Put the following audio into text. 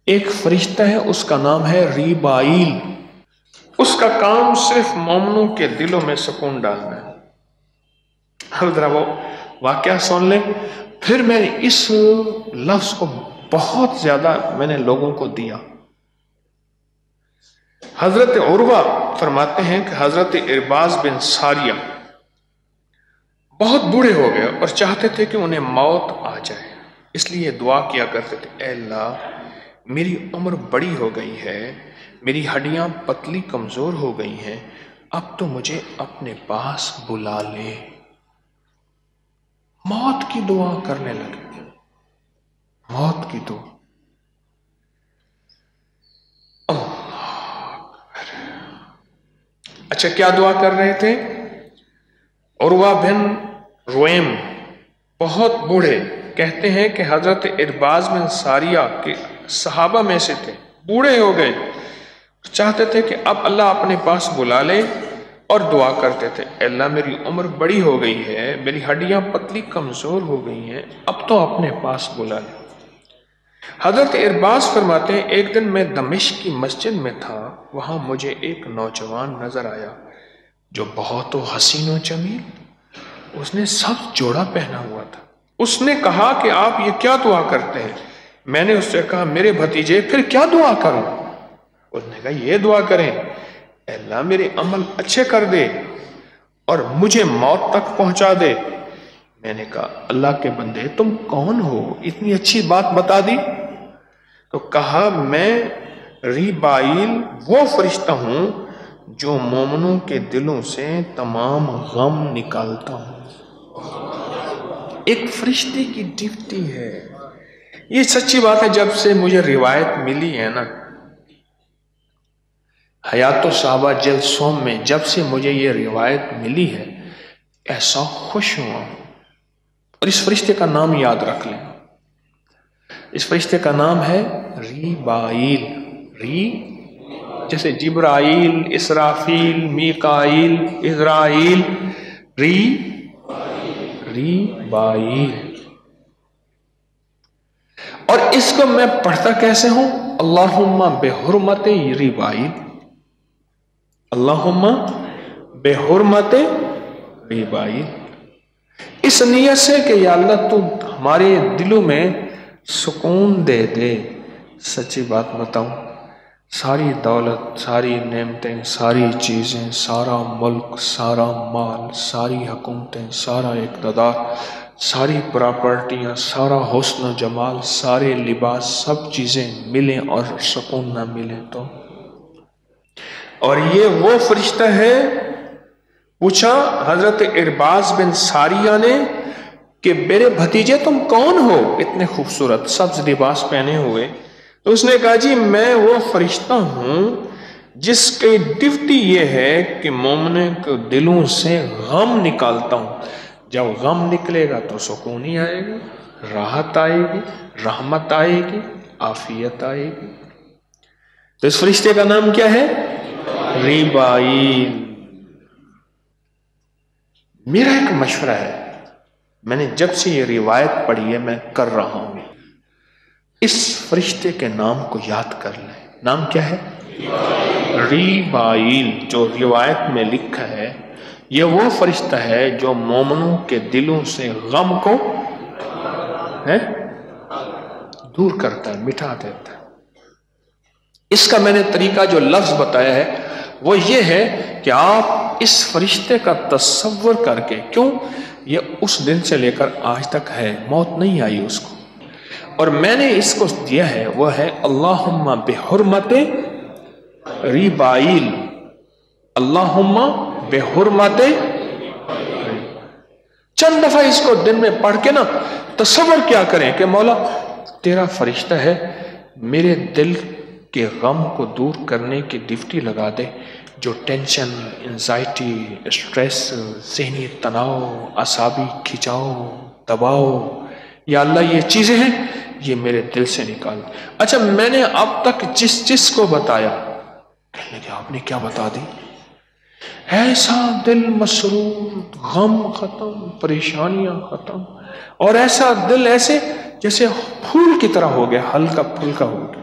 ایک فرشتہ ہے، اس کا نام ہے ریبائیل، اس کا کام صرف مومنوں کے دلوں میں سکون ڈالنا ہے۔ اب ذرا وہ واقعہ سن لیں۔ پھر میں نے اس لفظ کو بہت زیادہ میں نے لوگوں کو دیا۔ حضرت عروہ فرماتے ہیں کہ حضرت ارباز بن ساریہ بہت بوڑھے ہو گئے اور چاہتے تھے کہ انہیں موت آ جائے، اس لیے دعا کیا کرتے تھے، اے اللہ میری عمر بڑی ہو گئی ہے، میری ہڈیاں پتلی کمزور ہو گئی ہیں، اب تو مجھے اپنے پاس بلا لے۔ موت کی دعا کرنے لگے، موت کی دعا۔ اچھا کیا دعا کر رہے تھے؟ عروہ بن رویم بہت بوڑھے، کہتے ہیں کہ حضرت ارباز بن ساریہ کے صحابہ میں سے تھے، بوڑھے ہو گئے، چاہتے تھے کہ اب اللہ اپنے پاس بلا لے، اور دعا کرتے تھے، اے اللہ میری عمر بڑی ہو گئی ہے، میری ہڈیاں پتلی کمزور ہو گئی ہیں، اب تو اپنے پاس بلا لے۔ حضرت ارباز فرماتے ہیں ایک دن میں دمشق کی مسجد میں تھا، وہاں مجھے ایک نوجوان نظر آیا جو بہت حسین و جمیل، اس نے سب جوڑا پہنا ہوا تھا۔ اس نے کہا کہ آپ یہ کیا دعا کرتے ہیں؟ میں نے اس سے کہا میرے بھتیجے پھر کیا دعا کروں؟ اس نے کہا یہ دعا کریں، اے اللہ میرے عمل اچھے کر دے اور مجھے موت تک پہنچا دے۔ میں نے کہا اللہ کے بندے تم کون ہو؟ اتنی اچھی بات بتا دی۔ تو کہا میں ریبائیل وہ فرشتہ ہوں جو مومنوں کے دلوں سے تمام غم نکالتا ہوں۔ ایک فرشتے کی ڈیوٹی ہے، یہ سچی بات ہے۔ جب سے مجھے روایت ملی ہے نا حیات الصحابہ جلد سوم میں، جب سے مجھے یہ روایت ملی ہے ایسا خوش ہوا ہوں۔ اور اس فرشتے کا نام یاد رکھ لیں، اس فرشتے کا نام ہے ریبائیل۔ ری جیسے جبرائیل، اسرافیل، میکائیل، عزرائیل، ریبائیل۔ اور اس کو میں پڑھتا کیسے ہوں؟ اللہم بحرمت ریبائیل، اللہم بحرمت ریبائیل، اس نیت سے کہ یا اللہ تو ہمارے دلوں میں سکون دے دے۔ سچی بات بتاؤں، ساری دولت، ساری نعمتیں، ساری چیزیں، سارا ملک، سارا مال، ساری حکومتیں، سارا اقتدار، ساری پراپرٹیاں، سارا حسن و جمال، سارے لباس، سب چیزیں ملیں اور سکون نہ ملے تو؟ اور یہ وہ فرشتہ ہے، پوچھا حضرت ارباز بن ساریہ نے کہ میرے بھتیجے تم کون ہو اتنے خوبصورت سبز لباس پہنے ہوئے؟ تو اس نے کہا جی میں وہ فرشتہ ہوں جس کی ڈیوٹی یہ ہے کہ مومنوں کے دلوں سے غم نکالتا ہوں۔ جب غم نکلے گا تو سکون ہی آئے گا، راحت آئے گی، رحمت آئے گی، عافیت آئے گی۔ تو اس فرشتے کا نام کیا ہے؟ ریبائیل۔ میرا ایک مشورہ ہے، میں نے جب سے یہ روایت پڑھی ہے میں کر رہا ہوں، اس فرشتے کے نام کو یاد کر لیں۔ نام کیا ہے؟ ریبائیل۔ جو روایت میں لکھا ہے یہ وہ فرشتہ ہے جو مومنوں کے دلوں سے غم کو دور کرتا ہے، مٹا دیتا ہے۔ اس کا میں نے طریقہ جو لفظ بتایا ہے وہ یہ ہے کہ آپ اس فرشتے کا تصور کر کے، کیوں یہ اس دن سے لے کر آج تک ہے، موت نہیں آئی اس کو، اور میں نے اس کو دیا ہے وہ ہے اللہم بحرمت ریبائیل، اللہم بحرمت۔ چند دفعہ اس کو دن میں پڑھ کے نا تصور کیا کریں کہ مولا تیرا فرشتہ ہے، میرے دل کے غم کو دور کرنے کی ڈیوٹی لگا دے، جو ٹینشن، انزائٹی، اسٹریس، ذہنی تناؤ، اعصابی کھچاؤ، دباؤ، یا اللہ یہ چیزیں ہیں یہ میرے دل سے نکال۔ اچھا میں نے اب تک جس کو بتایا، کہنے کہ آپ نے کیا بتا دی؟ ایسا دل مسرور، غم ختم، پریشانیاں ختم، اور ایسا دل ایسے جیسے پھول کی طرح ہو گیا، ہلکا پھلکا ہو گیا۔